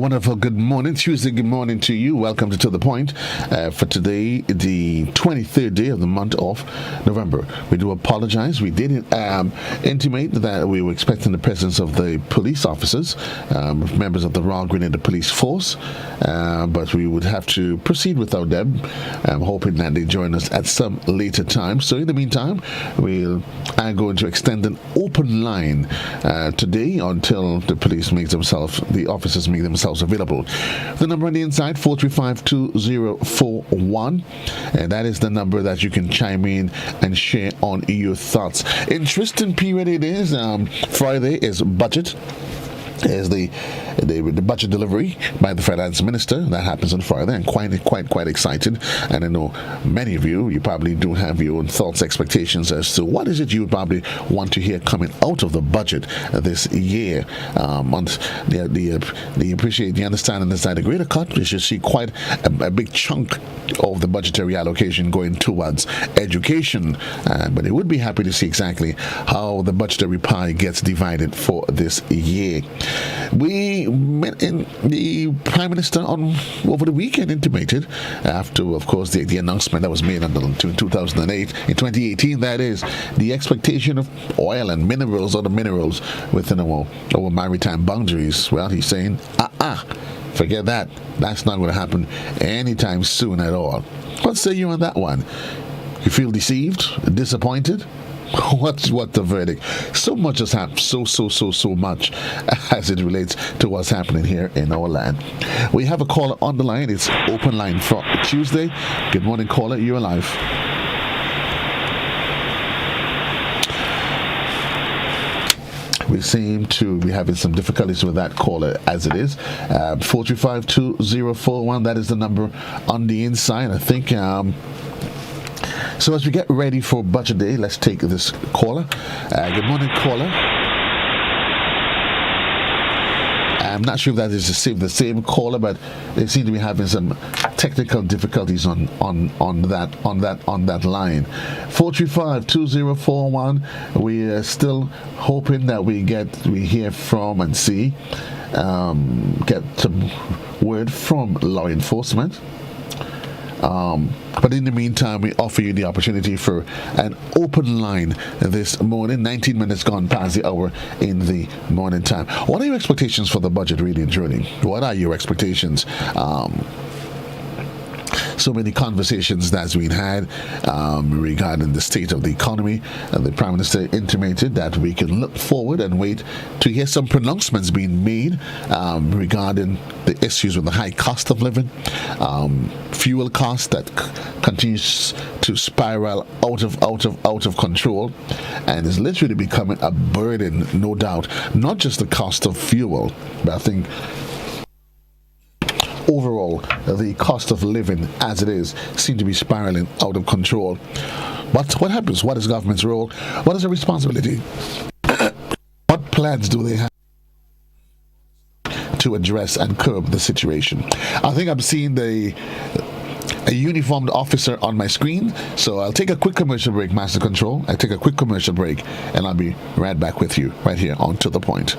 wonderful good morning, Tuesday. Good morning to you. Welcome to The Point for today, the 23rd day of the month of November. We do apologize. We did intimate that we were expecting the presence of the police officers, members of the Royal Grenadier Police Force, but we would have to proceed without them. I'm hoping that they join us at some later time. So in the meantime, I'm going to extend an open line today until the officers make themselves available. The number on the inside, 435-2041, and that is the number that you can chime in and share on your thoughts. Interesting period it is. Friday is budget. Is the budget delivery by the finance minister. That happens on Friday. I'm quite excited, and I know many of you probably do have your own thoughts, expectations as to what is it you would probably want to hear coming out of the budget this year. The appreciate the understanding is that a greater cut, we should see quite a big chunk of the budgetary allocation going towards education, but they would be happy to see exactly how the budgetary pie gets divided for this year. We met in the Prime Minister over the weekend intimated after, of course, the announcement that was made in 2008, in 2018, that is, the expectation of oil and minerals, other minerals within our maritime boundaries. Well, he's saying, forget that. That's not going to happen anytime soon at all. What say you on that one? You feel deceived, disappointed? What the verdict? So much has happened, so much as it relates to what's happening here in our land. We have a caller on the line. It's open line for Tuesday. Good morning, caller. You're alive. We seem to be having some difficulties with that caller as it is. 435-2041, that is the number on the inside. I think so as we get ready for budget day, let's take this caller. Good morning, caller. I'm not sure if that is the same caller, but they seem to be having some technical difficulties on that line. 435-2041. We are still hoping that we hear from and see, get some word from law enforcement. But in the meantime, we offer you the opportunity for an open line this morning. 19 minutes gone past the hour in the morning time. What are your expectations for the budget, really and truly? What are your expectations? So many conversations that's been had regarding the state of the economy. The Prime Minister intimated that we can look forward and wait to hear some pronouncements being made regarding the issues with the high cost of living, fuel costs that continues to spiral out of control, and is literally becoming a burden, no doubt. Not just the cost of fuel, but I think overall, the cost of living as it is seems to be spiraling out of control. But what happens? What is government's role? What is the responsibility? What plans do they have to address and curb the situation? I think I'm seeing a uniformed officer on my screen, so I'll take a quick commercial break, Master Control. I take a quick commercial break, and I'll be right back with you right here on To The Point.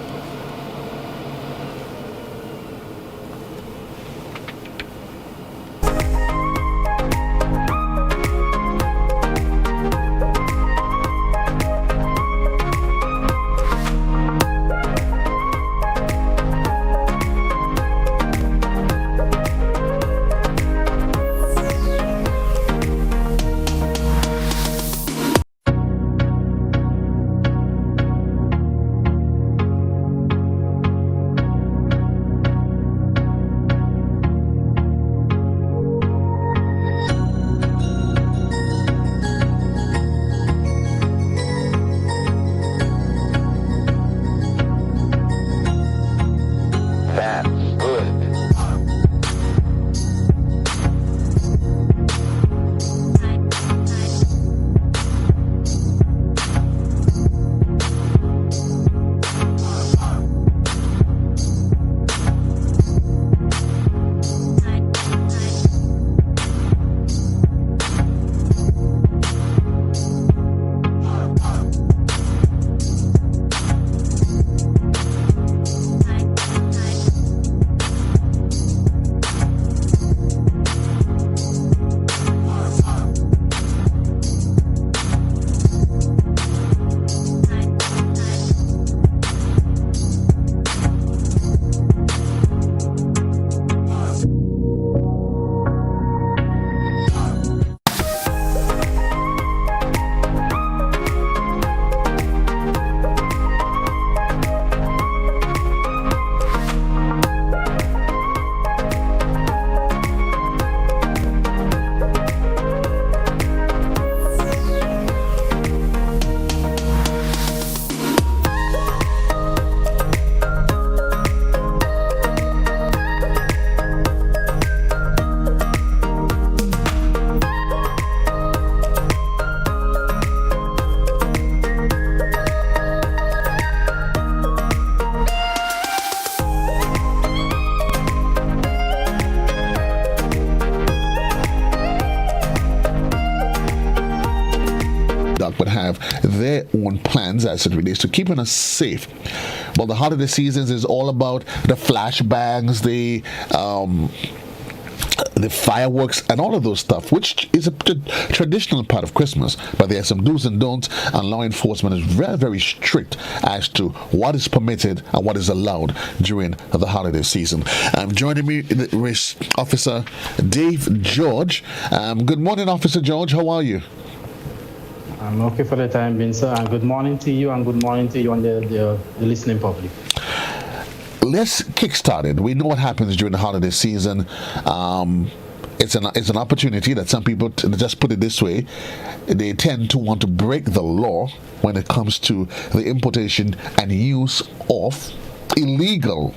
their own plans as it relates to keeping us safe. Well, the holiday seasons is all about the flashbangs, the fireworks and all of those stuff, which is a traditional part of Christmas. But there are some do's and don'ts, and law enforcement is very, very strict as to what is permitted and what is allowed during the holiday season. Joining me is Officer Dave George. Good morning, Officer George. How are you? I'm okay for the time being, sir. And good morning to you, and good morning to you and the listening public. Let's kickstart it. We know what happens during the holiday season. It's an opportunity that some people, just put it this way, they tend to want to break the law when it comes to the importation and use of illegal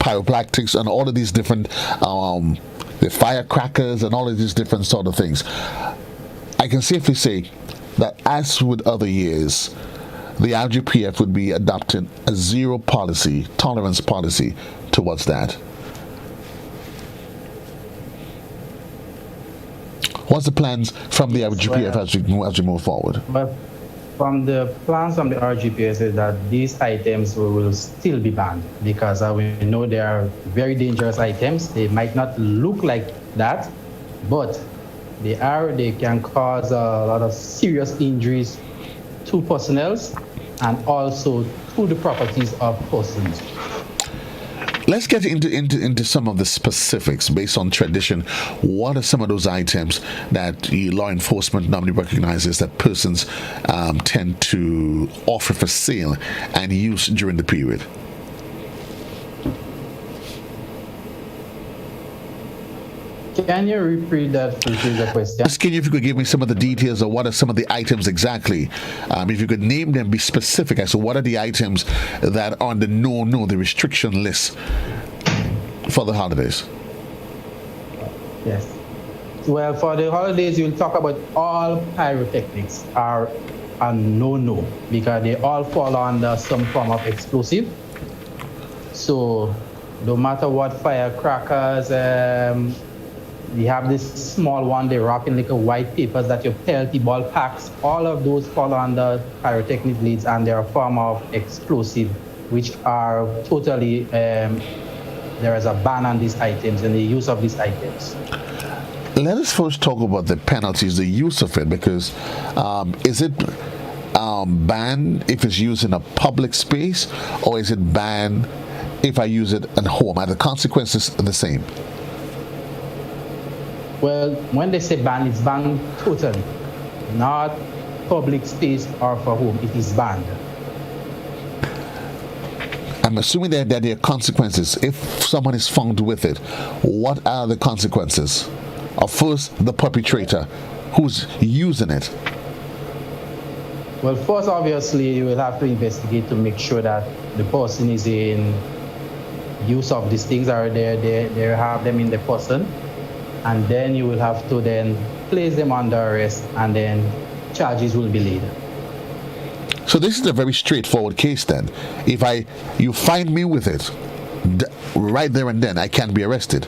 pyrotechnics and all of these different the firecrackers and all of these different sort of things. I can safely say that, as with other years, the RGPF would be adopting a zero tolerance policy towards that. What's the plans from the RGPF as we move forward? But from the plans from the RGPF is that these items will still be banned, because we know they are very dangerous items. They might not look like that, but they can cause a lot of serious injuries to personnel and also to the properties of persons. Let's get into some of the specifics based on tradition. What are some of those items that law enforcement normally recognizes that persons tend to offer for sale and use during the period? Can you repeat that, please, the question? Asking you if you could give me some of the details of what are some of the items exactly. If you could name them, be specific as to what are the items that are on the the restriction list for the holidays. Yes. Well, for the holidays, you'll talk about all pyrotechnics are a no-no, because they all fall under some form of explosive. So no matter what firecrackers, we have this small one, they wrap in little white papers that you pelty ball packs. All of those fall under pyrotechnic leads, and they're a form of explosive, which are totally, there is a ban on these items and the use of these items. Let us first talk about the penalties, the use of it, because is it banned if it's used in a public space, or is it banned if I use it at home? Are the consequences the same? Well, when they say ban, it's banned totally, not public space or for home. It is banned. I'm assuming that there are consequences. If someone is found with it, what are the consequences? First, the perpetrator who's using it. Well, first, obviously, you will have to investigate to make sure that the person is in use of these things, or they have them in the person. And then you will have to then place them under arrest, and then charges will be laid. So this is a very straightforward case then. If you find me with it, right there and then, I can be arrested.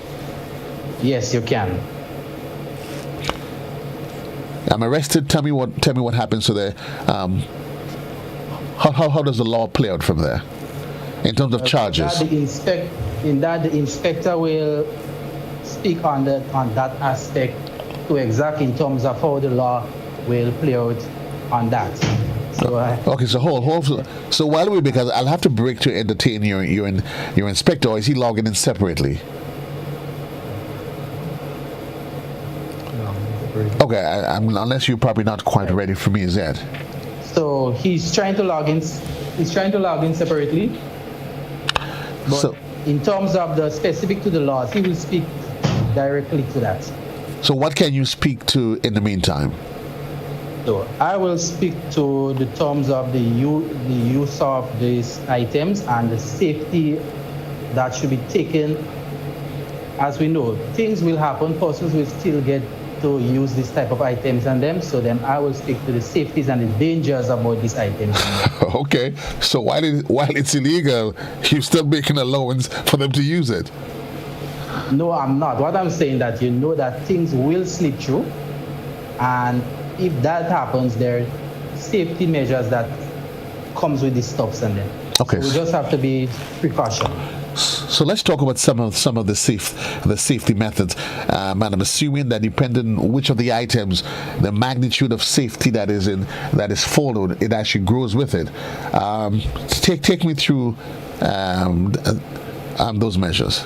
Yes, you can. I'm arrested. Tell me what happens to there. How does the law play out from there in terms of charges? The inspector will speak on that aspect to exact in terms of how the law will play out on that. So okay, so hold. So while because I'll have to break to entertain your inspector, or is he logging in separately? No. Okay, unless you're probably not quite ready for me, is that? So he's trying to log in. He's trying to log in separately. But so, in terms of the specific to the laws, he will speak directly to that. So what can you speak to in the meantime? So I will speak to the terms of the use of these items and the safety that should be taken. As we know, things will happen, persons will still get to use this type of items on them. So then I will speak to the safeties and the dangers about these items. Okay, so while it's illegal, you're still making allowance for them to use it? No, I'm not. What I'm saying that you know that things will slip through, and if that happens, there are safety measures that comes with the stops and then. Okay. So we just have to be precaution. So let's talk about some of the safety methods. And I'm assuming that depending on which of the items, the magnitude of safety that is followed, it actually grows with it. Take me through those measures.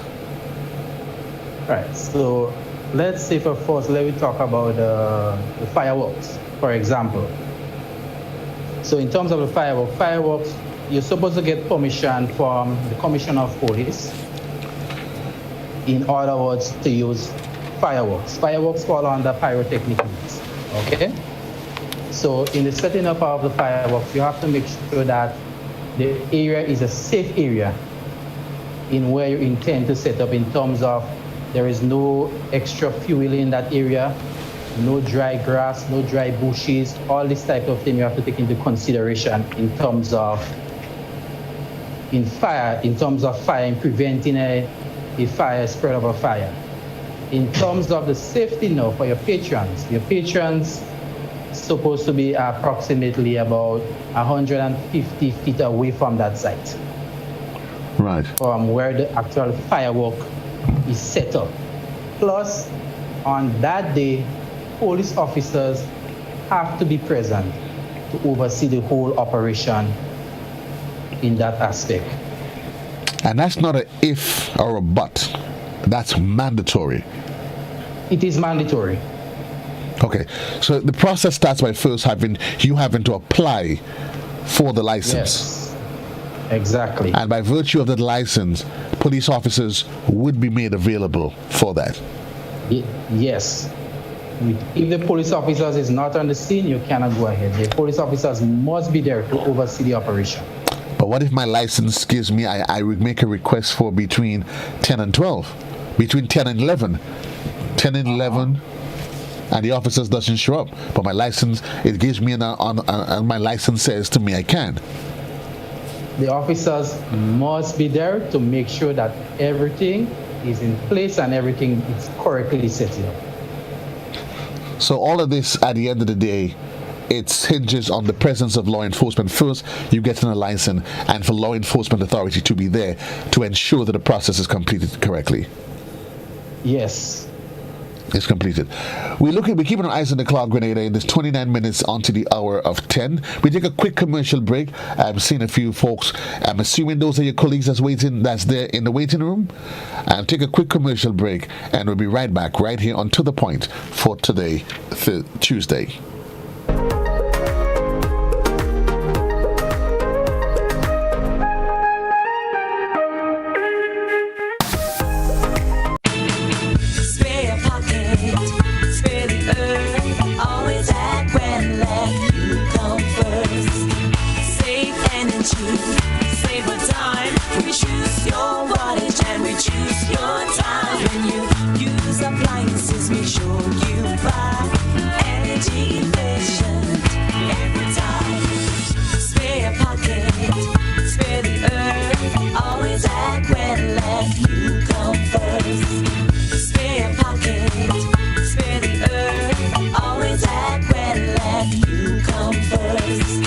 Right. So let's say first, let me talk about the fireworks, for example. So in terms of the fireworks, you're supposed to get permission from the Commissioner of Police, in other words, to use fireworks. Fireworks fall under pyrotechnic use, okay? So in the setting up of the fireworks, you have to make sure that the area is a safe area in where you intend to set up, in terms of there is no extra fuel in that area, no dry grass, no dry bushes, all this type of thing you have to take into consideration in terms of fire, and preventing a fire spread of a fire. In terms of the safety now for your patrons supposed to be approximately about 150 feet away from that site. Right. From where the actual firework is set up. Plus, on that day, police officers have to be present to oversee the whole operation in that aspect. And that's not an if or a but. That's mandatory. It is mandatory. Okay. So the process starts by first having to apply for the license. Yes. Exactly. And by virtue of that license, police officers would be made available for that. Yes. If the police officers is not on the scene, you cannot go ahead. The police officers must be there to oversee the operation. But what if my license gives me, I would make a request for between 10 and 12, between 10 and 11, 10 and 11, and the officers doesn't show up. But my license, it gives me, and my license says to me I can. The officers must be there to make sure that everything is in place and everything is correctly set up. So all of this, at the end of the day, it hinges on the presence of law enforcement. First, you getting a license, and for law enforcement authority to be there to ensure that the process is completed correctly. Yes. It's completed. We're keeping our eyes on the clock, Grenada, and there's 29 minutes onto the hour of 10. We take a quick commercial break. I've seen a few folks. I'm assuming those are your colleagues that's there in the waiting room. And take a quick commercial break, and we'll be right back right here on To The Point for today, Tuesday. Save a time. We choose your wattage and we choose your time. When you use appliances, make sure you buy energy efficient every time. Spare a pocket, spare the earth. Always act when let you come first. Spare a pocket, spare the earth. Always act when let you come first.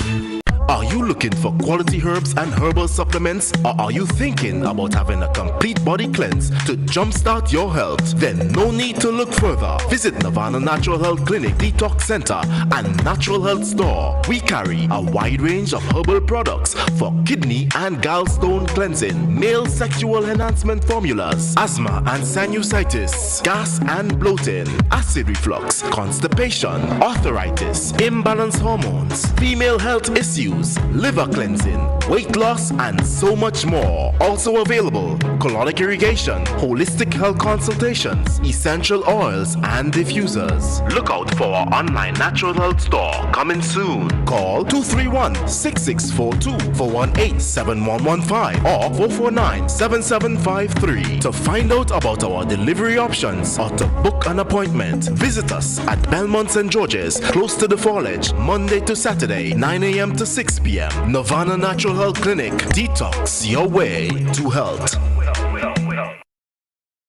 Are you looking for quality herbs and herbal supplements, or are you thinking about having a complete body cleanse to jumpstart your health? Then no need to look further. Visit Nirvana Natural Health Clinic, Detox Center, and Natural Health Store. We carry a wide range of herbal products for kidney and gallstone cleansing, male sexual enhancement formulas, asthma and sinusitis, gas and bloating, acid reflux, constipation, arthritis, imbalanced hormones, female health issues, liver cleansing, weight loss, and so much more. Also available, colonic irrigation, holistic health consultations, essential oils, and diffusers. Look out for our online natural health store coming soon. Call 231-6642 for 18-7115 or 449-7753 to find out about our delivery options or to book an appointment. Visit us at Belmont St. George's, close to the Foliage, Monday to Saturday, 9 a.m. to 6 p.m. Nirvana Natural Health Clinic. Detox your way to health.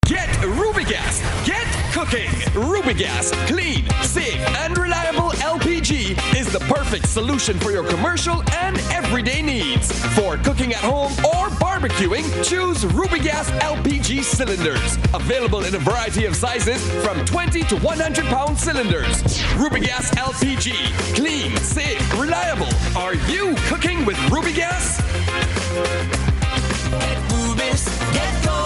Get Rubigas. Get cooking. Rubigas, clean, safe, and reliable LPG is the the perfect solution for your commercial and everyday needs. For cooking at home or barbecuing, choose Ruby Gas LPG cylinders. Available in a variety of sizes from 20 to 100 pound cylinders. Ruby Gas LPG. Clean, safe, reliable. Are you cooking with Ruby Gas? Get Rubis, get going.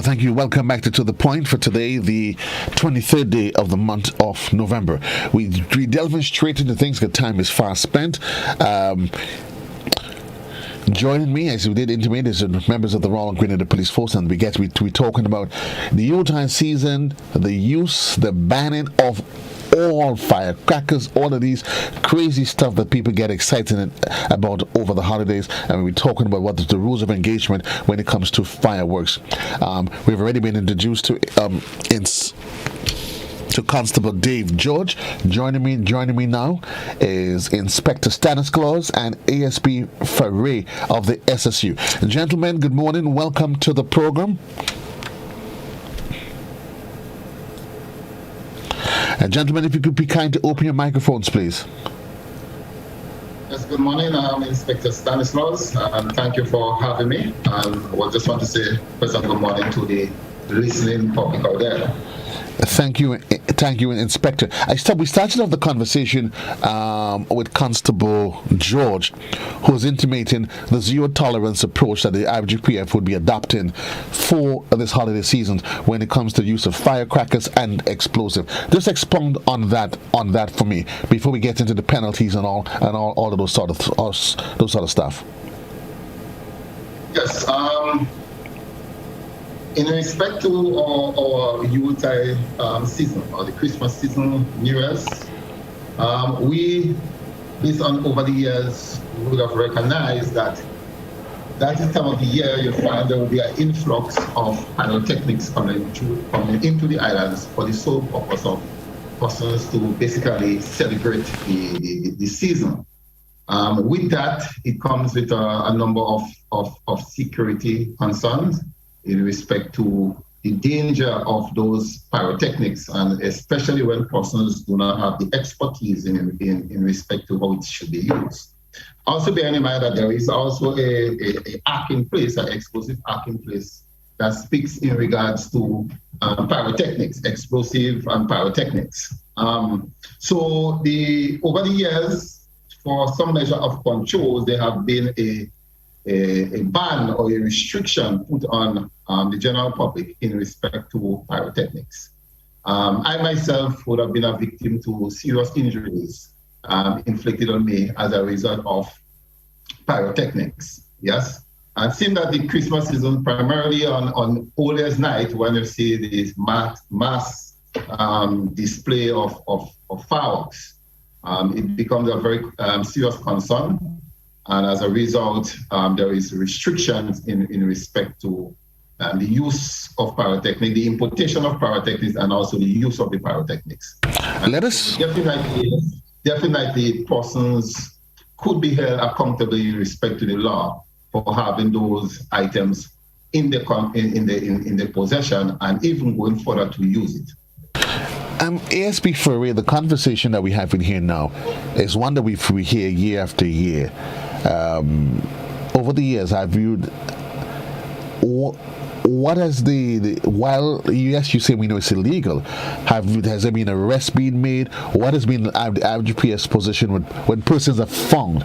Thank you. Welcome back to The Point for today, the 23rd day of the month of November. We delving straight into things because time is fast spent. Joining me, as we did intimate, is members of the Royal Grenadier Police Force, and we talking about the Yuletide season, the banning of all firecrackers, all of these crazy stuff that people get excited about over the holidays, and we're talking about what is the rules of engagement when it comes to fireworks. We've already been introduced to Constable Dave George. Joining me now is Inspector Stanislaus and ASP Ferre of the SSU. Gentlemen, good morning. Welcome to the program. Gentlemen, if you could be kind to open your microphones, please. Yes, good morning. I'm Inspector Stanislaus, and thank you for having me. And I just want to say first good morning to the listening public out there. Thank you, Inspector. We started off the conversation with Constable George, who was intimating the zero tolerance approach that the RGPF would be adopting for this holiday season when it comes to the use of firecrackers and explosive. Just expound on that for me before we get into the penalties and all of those sort of stuff. Yes. In respect to our Yuletide season, or the Christmas season, New Year's, we, based on over the years, would have recognized that is time of the year you find there will be an influx of pyrotechnics coming into the islands for the sole purpose of persons to basically celebrate the season. With that, it comes with a number of security concerns in respect to the danger of those pyrotechnics, and especially when persons do not have the expertise in respect to how it should be used. Also bear in mind that there is also a act in place, an explosive act in place that speaks in regards to pyrotechnics, explosive and pyrotechnics. So over the years, for some measure of control, there have been a ban or a restriction put on the general public in respect to pyrotechnics. I myself would have been a victim to serious injuries inflicted on me as a result of pyrotechnics. Yes, and seeing that the Christmas season, primarily on Old Year's night, when you see this mass display of fireworks, it becomes a very serious concern. And as a result, there is restrictions in respect to the use of pyrotechnics, the importation of pyrotechnics, and also the use of the pyrotechnics. Definitely persons could be held accountable in respect to the law for having those items in the possession and even going further to use it. ASP Ferre, the conversation that we have in here now is one that we hear year after year. Over the years, I've viewed what has while yes, you say we know it's illegal, has there been arrests being made? What has been the RGPF's position when persons are found?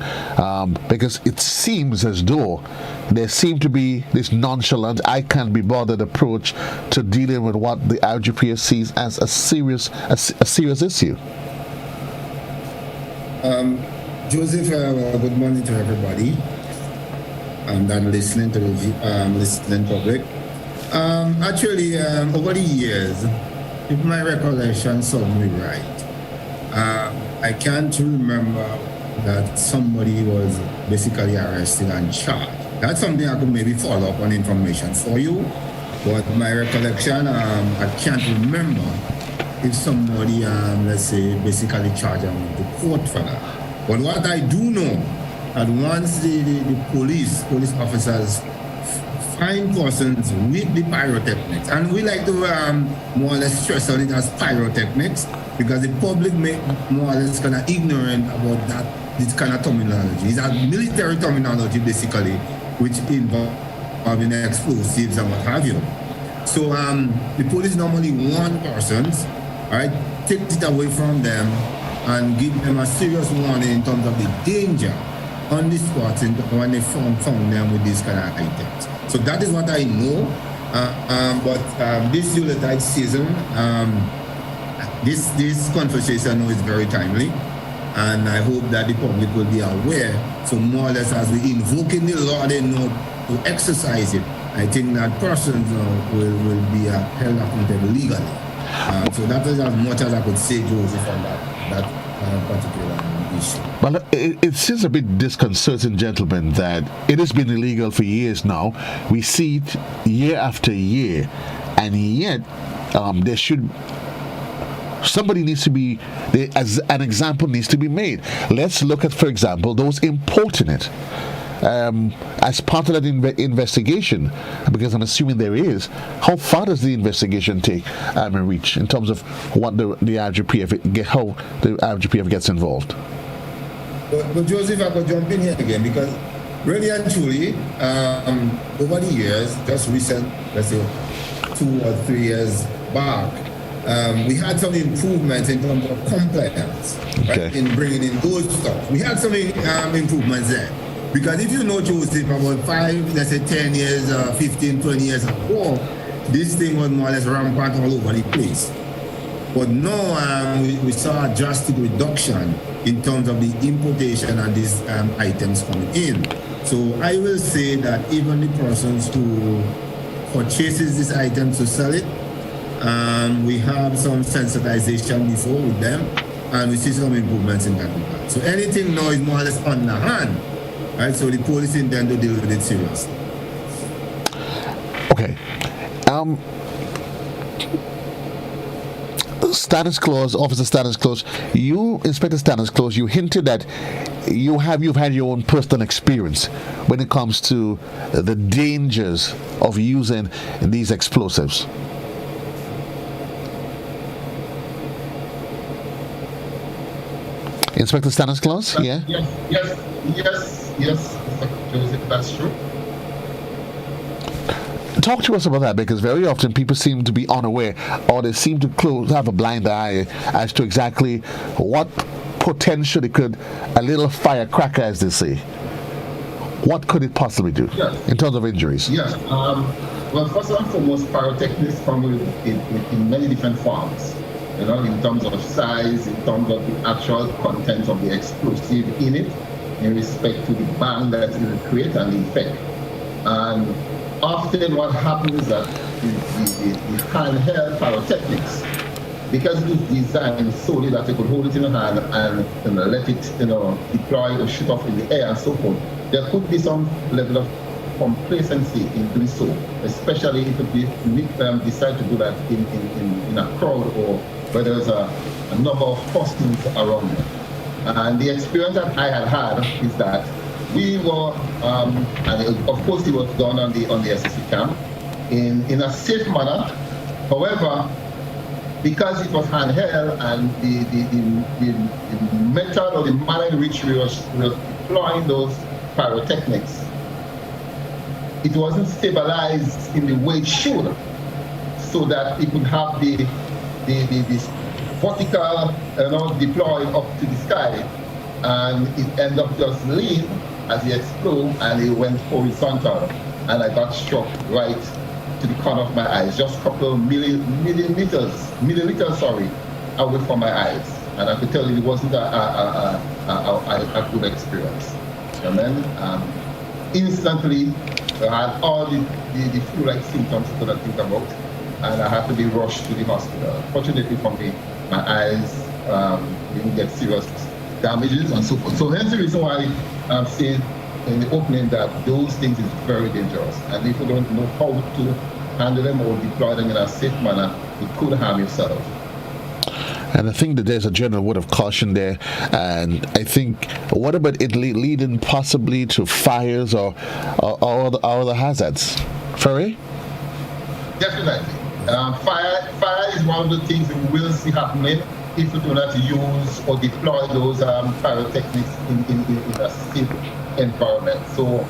Because it seems as though there seems to be this nonchalant, I can't be bothered approach to dealing with what the RGPF sees as a serious issue. Joseph, good morning to everybody and listening to the listening public. Actually, over the years, if my recollection serves me right, I can't remember that somebody was basically arrested and charged. That's something I could maybe follow up on information for you. But my recollection, I can't remember if somebody, let's say, basically charged them to court for that. But what I do know, that once the police officers find persons with the pyrotechnics, and we like to more or less stress on it as pyrotechnics, because the public may more or less kind of ignorant about this kind of terminology. It's a military terminology, basically, which involving explosives and what have you. So the police normally warn persons, right, take it away from them and give them a serious warning in terms of the danger on the spot when they found them with these kind of items. So that is what I know. But this Yuletide season, this conversation is very timely, and I hope that the public will be aware. So more or less, as we invoke in the law, they know to exercise it. I think that persons will be held accountable legally. So that is as much as I could say, Joseph, on that particular issue. Well, it seems a bit disconcerting, gentlemen, that it has been illegal for years now. We see it year after year, and yet there should... Somebody needs to be... as an example needs to be made. Let's look at, for example, those importing it. As part of that investigation, because I'm assuming there is, how far does the investigation take and reach in terms of what the RGPF how the RGPF gets involved? But Joseph, I could jump in here again, because really and truly, over the years, just recent, let's say 2 or 3 years back, we had some improvements in terms of compliance, right, in bringing in those stuff. We had some improvements there. Because if you know, Joseph, about 5, let's say 10 years, 15, 20 years ago, this thing was more or less rampant all over the place. But now we saw a drastic reduction in terms of the importation and these items coming in. So I will say that even the persons who purchases these items to sell it, we have some sensitization before with them, and we see some improvements in that regard. So anything now is more or less on the hand. Right, so the police intend to deal with it seriously. Okay. Status clause, officer status clause. You, Inspector Status clause, you hinted that you've had your own personal experience when it comes to the dangers of using these explosives. Inspector Status clause, yeah? Yes, Joseph, that's true. Talk to us about that, because very often people seem to be unaware, or they seem to have a blind eye as to exactly what potential it could, a little firecracker, as they say. What could it possibly do in terms of injuries? Yes. Well, first and foremost, pyrotechnics come in many different forms. You know, in terms of size, in terms of the actual content of the explosive in it, in respect to the bang that it will create and the effect. And often what happens is that the handheld pyrotechnics, because it is designed solely that you could hold it in your hand and let it deploy or shoot off in the air and so forth, there could be some level of complacency in doing so, especially if we decide to do that in a crowd or where there's a number of persons around you. And the experience that I had is that we were, and of course it was done on the SSC camp in a safe manner. However, because it was handheld and the method or the manner in which we were deploying those pyrotechnics, it wasn't stabilized in the way it should, so that it could have the vertical, deploy up to the sky, and it ended up just lean as it exploded, and it went horizontal, and I got struck right to the corner of my eyes, just a couple of milliliters, away from my eyes, and I could tell you it wasn't a good experience. And then instantly, I had all the flu-like symptoms that I think about, and I had to be rushed to the hospital. Fortunately for me, my eyes didn't get serious damages and so forth. So hence the reason why I'm saying in the opening that those things is very dangerous, and if you don't know how to handle them or deploy them in a safe manner, you could harm yourself. And I think that there's a general word of caution there. And I think, what about it leading possibly to fires or other hazards? Ferry? Definitely. Fire is one of the things we will see happening if we do not use or deploy those pyrotechnics in a safe environment. So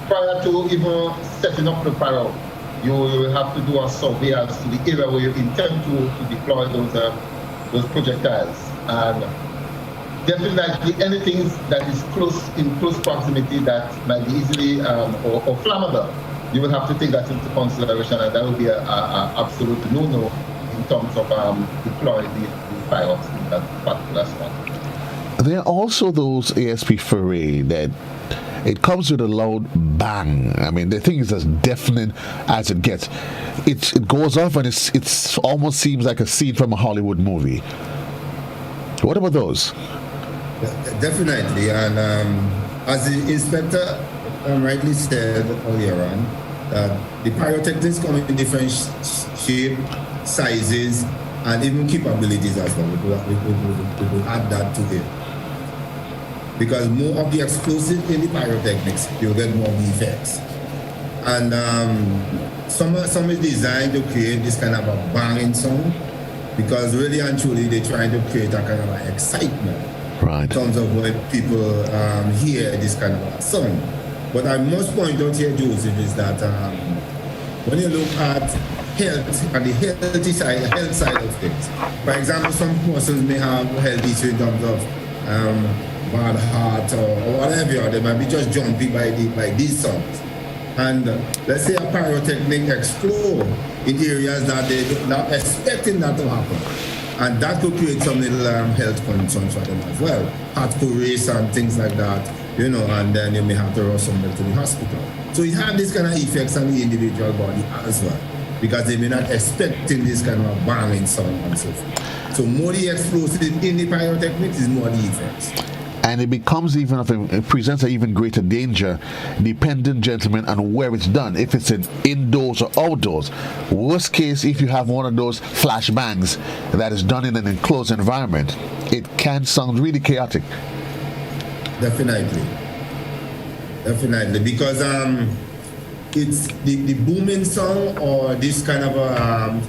prior to even setting up the pyro, you will have to do a survey as to the area where you intend to deploy those projectiles. And definitely anything that is in close proximity that might be easily or flammable, you will have to take that into consideration, and that will be an absolute no-no in terms of deploying the fireworks in that particular spot. There are also those ASP foray that it comes with a loud bang. I mean, the thing is as deafening as it gets. It goes off and it's almost seems like a scene from a Hollywood movie. What about those? Definitely, and as the inspector rightly said earlier on, the pyrotechnics come in different shape, sizes, and even capabilities as well. We will add that to it. Because more of the explosive in the pyrotechnics, you'll get more effects. And some is designed to create this kind of a banging sound, because really and truly they're trying to create a kind of an excitement. Right. In terms of when people hear this kind of a sound. But I must point out here, Joseph, is that when you look at health and the health side of things, for example, some persons may have health issues in terms of bad heart or whatever, or they might be just jumpy by these songs. And let's say a pyrotechnic explode in areas that they're not expecting that to happen. And that could create some little health concerns for them as well. Heart could race and things like that, and then you may have to rush somebody to the hospital. So it has this kind of effects on the individual body as well, because they may not expecting this kind of a banging sound and so forth. So more the explosive in the pyrotechnics is more the effects. And it becomes it presents an even greater danger, depending, gentlemen, on where it's done. If it's indoors or outdoors. Worst case, if you have one of those flash bangs that is done in an enclosed environment, it can sound really chaotic. Definitely, because it's the booming sound or this kind of a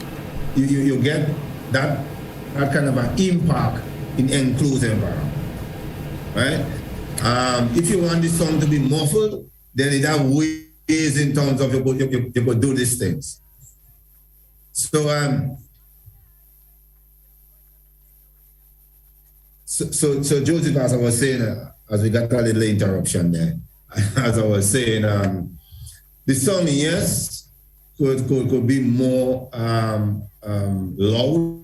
you get that kind of an impact in enclosed environment. Right? If you want the song to be muffled, then it have ways in terms of you could do these things. So Joseph, as I was saying, as we got a little interruption there, as I was saying, the song, yes, could be more loud,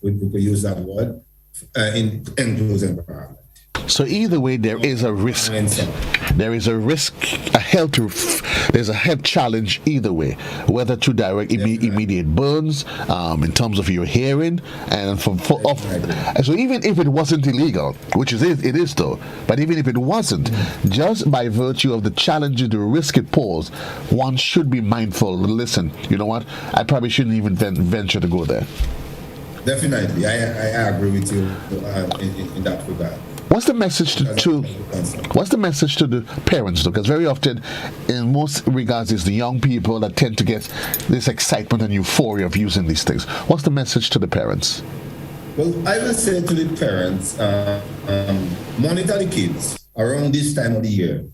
we could use that word, in enclosed environment. So either way, there is a risk. There is a risk, there's a health challenge either way, whether to direct immediate burns, in terms of your hearing, and so even if it wasn't illegal, which it is though, but even if it wasn't, just by virtue of the challenges, the risk it poses, one should be mindful. Listen, you know what? I probably shouldn't even venture to go there. Definitely, I agree with you in that regard. What's the message to the parents though? Because very often, in most regards, it's the young people that tend to get this excitement and euphoria of using these things. What's the message to the parents? Well, I will say to the parents, monitor the kids around this time of the year,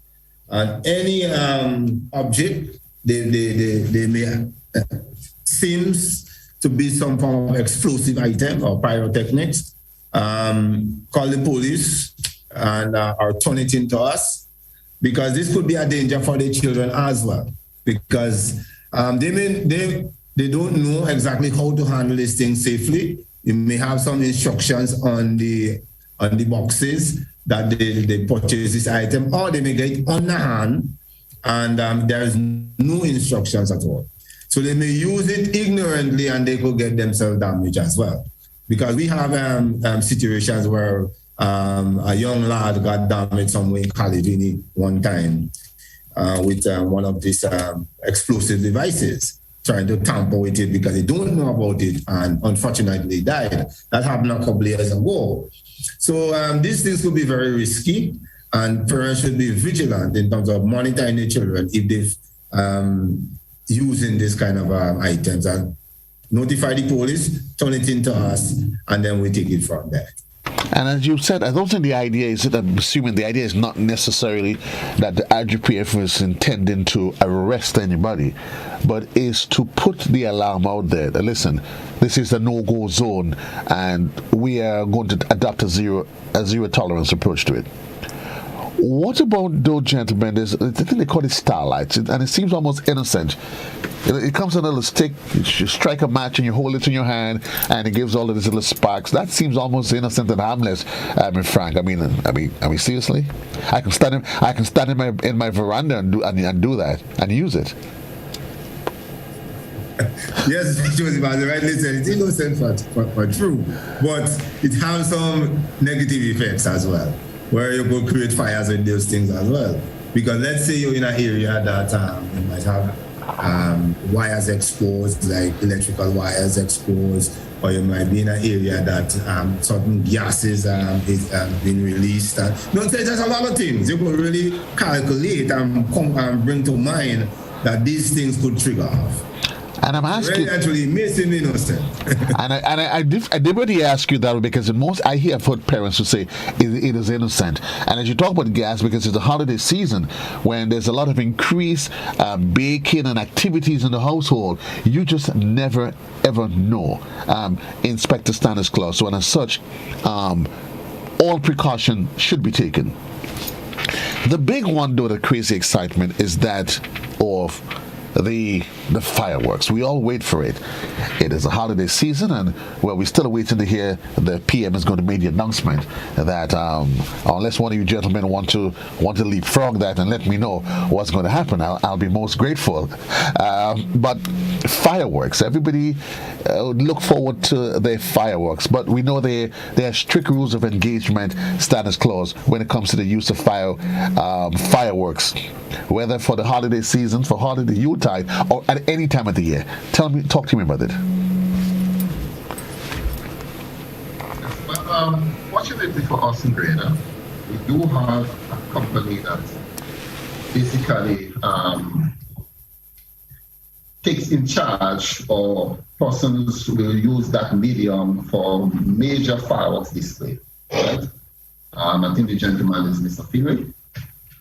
and any object they may seems to be some form of explosive item or pyrotechnics. Call the police and or turn it into us, because this could be a danger for the children as well, because they don't know exactly how to handle this thing safely. You may have some instructions on the boxes that they purchase this item, or they may get it on the hand and there is no instructions at all. So they may use it ignorantly and they could get themselves damaged as well. Because we have situations where a young lad got damaged somewhere in Caledonian one time with one of these explosive devices. trying to tamper with it because they don't know about it and unfortunately died. That happened a couple of years ago. So these things could be very risky, and parents should be vigilant in terms of monitoring their children if they've using this kind of items, and notify the police, turn it into us, and then we take it from there. And as you said, I don't think the idea is, I'm assuming the idea is not necessarily that the RGPF is intending to arrest anybody, but is to put the alarm out there that, listen, this is a no-go zone, and we are going to adopt a zero tolerance approach to it. What about those gentlemen? I think they call it starlights, and it seems almost innocent. It comes in a little stick, you strike a match and you hold it in your hand, and it gives all of these little sparks. That seems almost innocent and harmless, Frank. I mean, seriously? I can stand in my veranda and do that and use it. Yes, Joseph, as you rightly said, it's innocent for true, but it has some negative effects as well, where you could create fires with those things as well. Because let's say you're in an area that you might have wires exposed, like electrical wires exposed, or you might be in an area that certain gases is being released. There's a lot of things you could really calculate and bring to mind that these things could trigger off. And I'm asking, really, actually, may seem innocent. and I deliberately ask you that because I hear parents who say it is innocent. And as you talk about gas, because it's the holiday season when there's a lot of increased baking and activities in the household, you just never ever know. Inspector Standards Clause. So, and as such, all precaution should be taken. The big one, though, the crazy excitement is that of the fireworks. We all wait for it. It is a holiday season, and we're still waiting to hear the PM is going to make the announcement that unless one of you gentlemen want to leapfrog that and let me know what's going to happen, I'll be most grateful. But fireworks, everybody look forward to their fireworks, but we know there are strict rules of engagement, Standards Clause, when it comes to the use of fireworks, whether for the holiday season, for holiday Yuletide, or at any time of the year. Talk to me about it. Fortunately for us in Grenada, we do have a company that basically takes in charge, or persons will use that medium for major fireworks display. Right? I think the gentleman is Mr. Finley,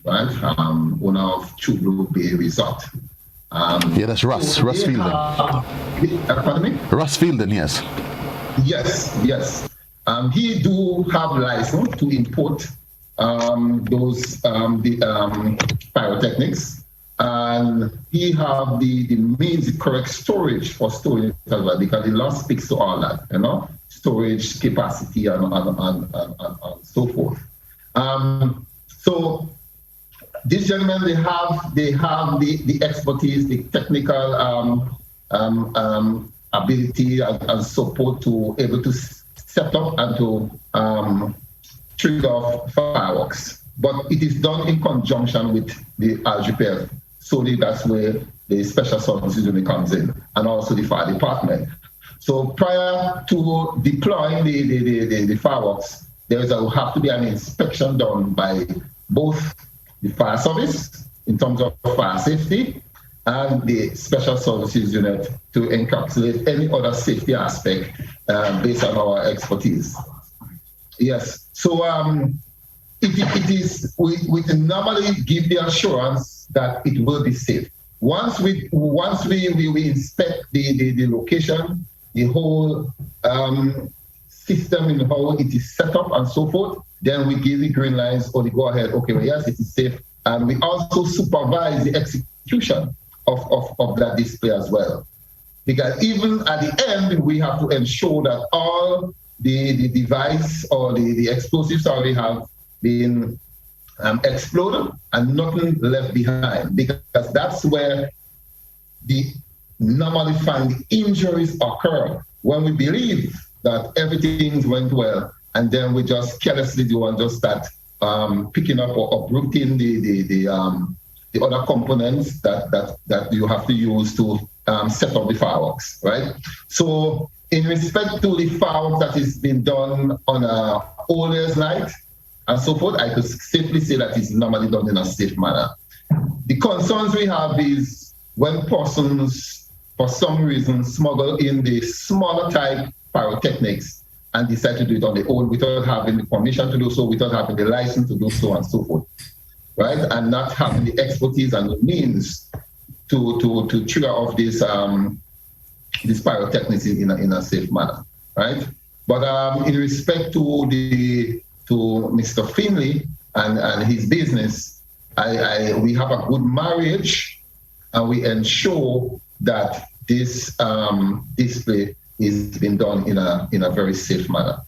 right? Owner of Chublo Bay Resort. Yeah, that's Russ Fielden. Pardon me? Russ Fielden, yes. Yes. He do have license to import those pyrotechnics, and he have the means, the correct storage for storing it as well, because the law speaks to all that, storage capacity and so forth. So these gentlemen, they have the expertise, the technical ability and support to able to set up and to trigger off fireworks. But it is done in conjunction with the RGPF. Solely that's where the Special Services Unit comes in, and also the fire department. So prior to deploying the fireworks, there will have to be an inspection done by both the fire service in terms of fire safety and the Special Services Unit to encapsulate any other safety aspect based on our expertise. Yes, so it is, we normally give the assurance that it will be safe. Once we inspect the location, the whole system and how it is set up and so forth, then we give the green lights or the go ahead, okay, well, yes, it is safe. And we also supervise the execution of that display as well. Because even at the end, we have to ensure that all the device or the explosives already have been exploded and nothing left behind, because that's where the normally find injuries occur, when we believe that everything went well, and then we just carelessly do and just start picking up or uprooting the other components that you have to use to set of the fireworks, right? So in respect to the fireworks that is being done on a Old Year's night and so forth, I could safely say that it's normally done in a safe manner. The concerns we have is when persons, for some reason, smuggle in the smaller type pyrotechnics and decide to do it on their own without having the permission to do so, without having the license to do so, and so forth, right? And not having the expertise and the means to trigger off this pyrotechnics in a safe manner, right? But in respect to Mr. Finley and his business, we have a good marriage, and we ensure that this display is being done in a very safe manner.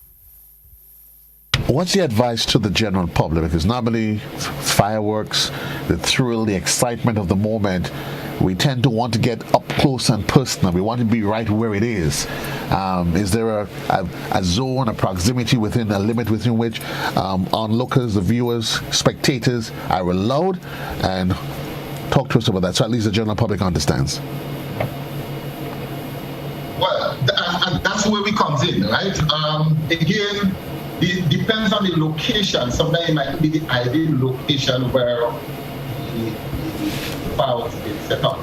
What's the advice to the general public? Because normally fireworks, the thrill, the excitement of the moment, we tend to want to get up close and personal. We want to be right where it is. Is there a zone, a proximity within a limit within which onlookers, the viewers, spectators are allowed? And talk to us about that, so at least the general public understands. Well, and that's where we comes in, right? Again, it depends on the location. Sometimes it might be the ideal location where the fireworks is set up,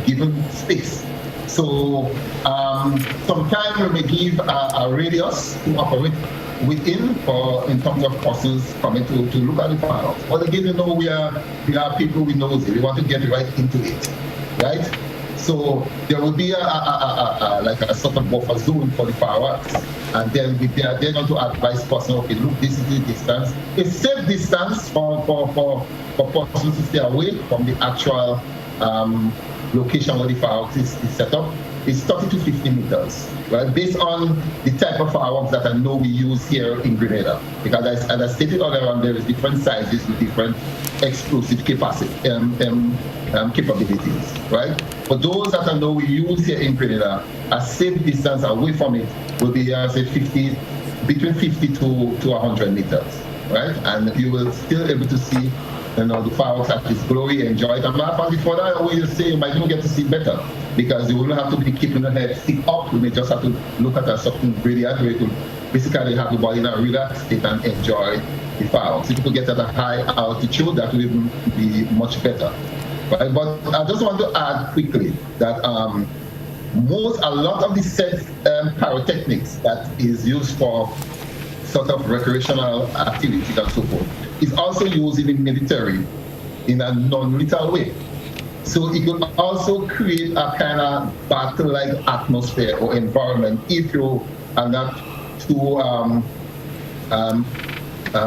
given space. So sometimes we may give a radius to operate within, or in terms of persons coming to look at the fireworks. But again, we are people we know it. We want to get right into it, right? So there will be like a sort of buffer zone for the fireworks, and then we are then going to advise person, okay, look, this is the distance. A safe distance for persons to stay away from the actual location where the fireworks is set up is 30 to 50 meters, right? Based on the type of fireworks that I know we use here in Grenada. Because as I stated earlier on, there is different sizes with different explosive capacity, capabilities, right? For those that I know we use here in Grenada, a safe distance away from it will be, say, between 50 to 100 meters, right? And you will still able to see the fireworks at its glory, enjoy it. And before that, I always say you might even get to see better, because you will have to be keeping the head stick up. You may just have to look at a certain gradient where you could basically have the body in a relaxed state and enjoy the fireworks. If you could get at a high altitude, that will even be much better. Right? But I just want to add quickly that a lot of the set pyrotechnics that is used for sort of recreational activities and so forth is also used in the military in a non-lethal way. So it could also create a kind of battle-like atmosphere or environment if you are not too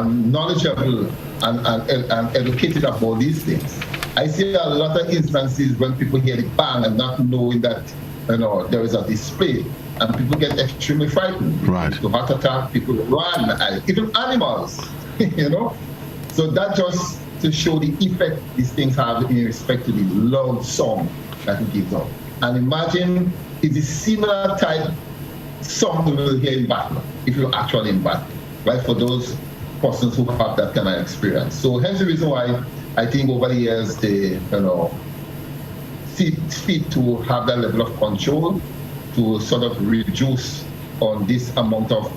knowledgeable and educated about these things. I see a lot of instances when people hear the bang and not knowing that there is a display, and people get extremely frightened. Right. To heart attack, people run, even animals. So that just to show the effect these things have in respect to the loud song that it gives off. And imagine it's a similar type song we will hear in battle, if you're actually in battle, right? For those persons who have that kind of experience. So hence the reason why I think over the years they, see fit to have that level of control to sort of reduce on this amount of,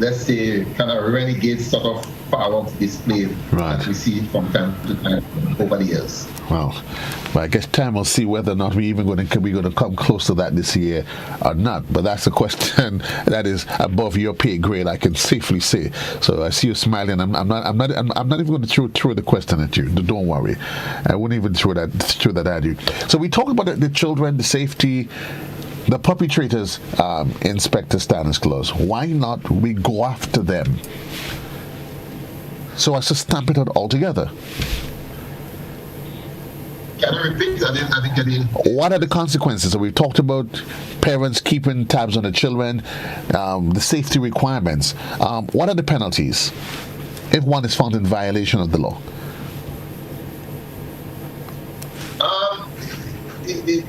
let's say, kind of renegade sort of fireworks display that we see from time to time over the years. Well, I guess time will see whether or not we're going to come close to that this year or not. But that's a question that is above your pay grade, I can safely say. So I see you smiling. I'm not even going to throw the question at you. Don't worry, I wouldn't even throw that at you. So we talk about the children, the safety, the perpetrators, Inspector Stanislaus. Why not we go after them so as to stamp it out altogether? Can I repeat? I didn't get it. What are the consequences? So we've talked about parents keeping tabs on the children, the safety requirements. What are the penalties if one is found in violation of the law? The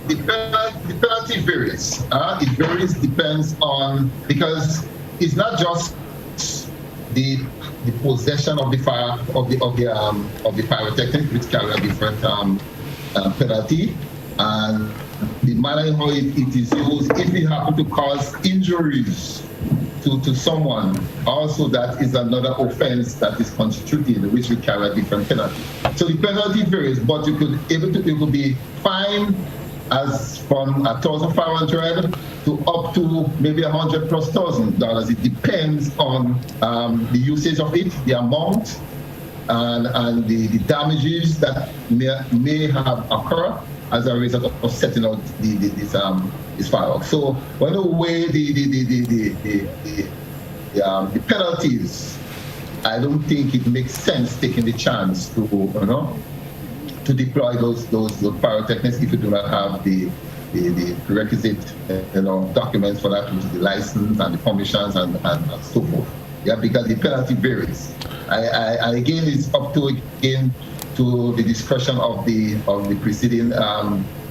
penalty varies. It varies, depends on, because it's not just the possession of the pyrotechnic, which carry a different penalty. and the manner in how it is used, if it happen to cause injuries to someone, also that is another offense that is constituted, which will carry a different penalty. So the penalty varies, but it could be fined as from $1,500 to up to maybe $100,000+. It depends on the usage of it, the amount, and the damages that may have occurred as a result of setting out this fireworks. So when we weigh the penalties, I don't think it makes sense taking the chance to deploy those pyrotechnics if you do not have the requisite documents for that, which is the license and the permissions and so forth. Yeah, because the penalty varies. I again, it's up to the discretion of the preceding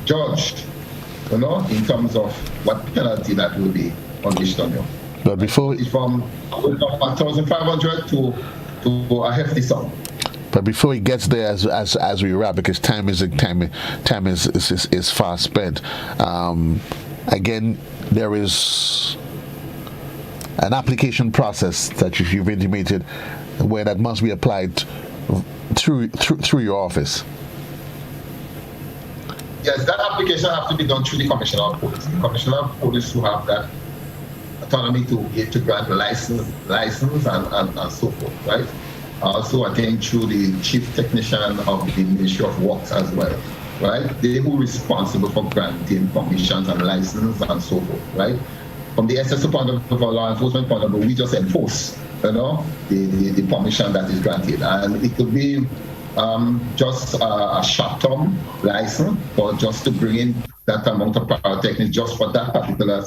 judge, in terms of what penalty that will be unleashed on you. But before it's from $1,500 to a hefty sum. But before he gets there, as we wrap, because time is fast spent. Again, there is an application process that you've intimated, where that must be applied through your office. Yes, that application has to be done through the Commissioner of Police. The Commissioner of Police who have that autonomy to grant license and so forth, right? Also, I think through the chief technician of the Ministry of Works as well, right? They who are responsible for granting permissions and license and so forth, right? From the SSO point of view, law enforcement point of view, we just enforce, the permission that is granted, and it could be just a short-term license, or just to bring in that amount of pyrotechnics just for that particular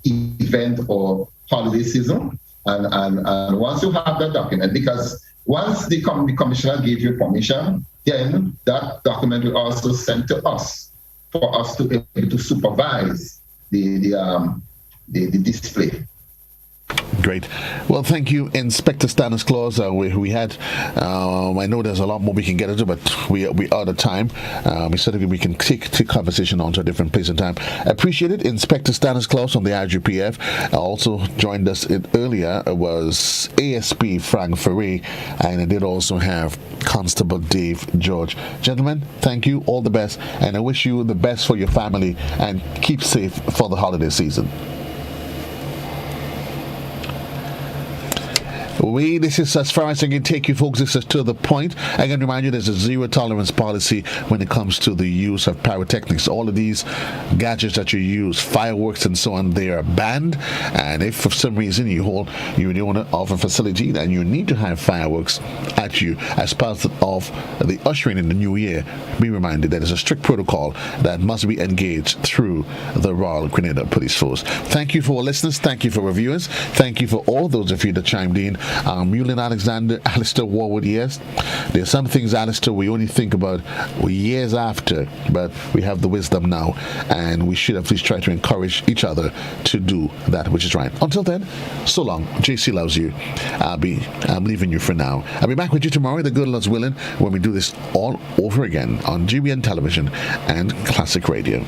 event or holiday season. And once you have that document, because once the commissioner gives you permission, then that document will also send to us for us to be able to supervise the display. Great. Well, thank you, Inspector Stanislaus. We had, I know there's a lot more we can get into, but we are out of time. We certainly we can take conversation on to a different place and time. Appreciate it. Inspector Stanislaus on the RGPF. Also joined us earlier was ASP Frank Ferre, and I did also have Constable Dave George. Gentlemen, thank you. All the best, and I wish you the best for your family, and keep safe for the holiday season. This is as far as I can take you folks. This is to the point. I can remind you there's a zero tolerance policy when it comes to the use of pyrotechnics. All of these gadgets that you use, fireworks and so on, they are banned. And if for some reason you're the owner of a facility and you need to have fireworks at you as part of the ushering in the new year, be reminded that there's a strict protocol that must be engaged through the Royal Grenada Police Force. Thank you for our listeners. Thank you for our viewers. Thank you for all those of you that chimed in. Mulin Alexander, Alistair Warwood, yes. There's some things, Alistair, we only think about years after, but we have the wisdom now, and we should at least try to encourage each other to do that which is right. Until then, so long. JC loves you. I'm leaving you for now. I'll be back with you tomorrow, the good Lord's willing, when we do this all over again on GBN Television and Classic Radio.